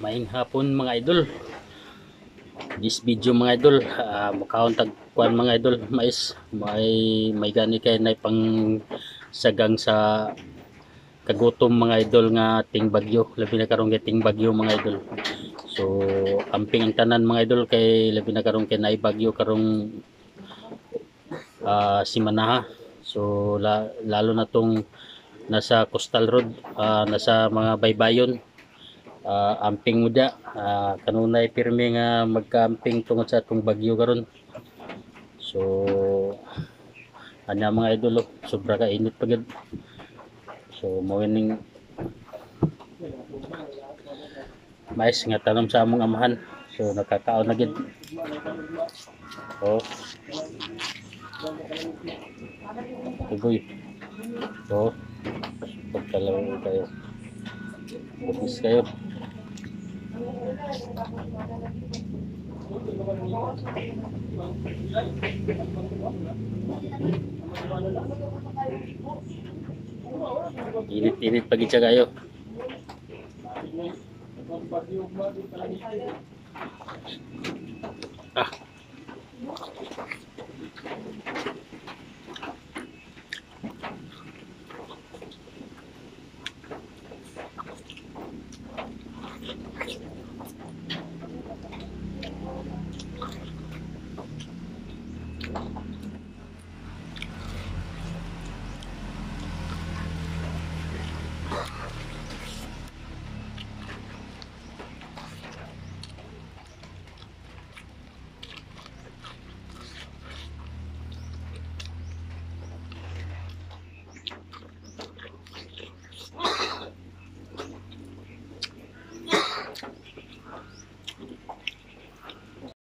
Maing hapon mga idol. This video mga idol, mukhaon tagkuan mga idol, mais may gani kay na pang sagang sa kagutom mga idol nga ting bagyo, labi na karon kay ting bagyo mga idol. So amping ang tanan mga idol kay labi na karon kay naay bagyo karong simanaha. So lalo na tong nasa coastal road, nasa mga baybayon. Amping muda, kanunay pirmi nga magkaamping tungod sa atong bagyo karon. So ana mga idol, sobra ka init pagid. So mo ning mais nga tanom sa among amahan. So nakakaon na gid. Oh. Ugoy. So pagkalaw kayo. Bubis kayo. Init-init pagi siya kayo.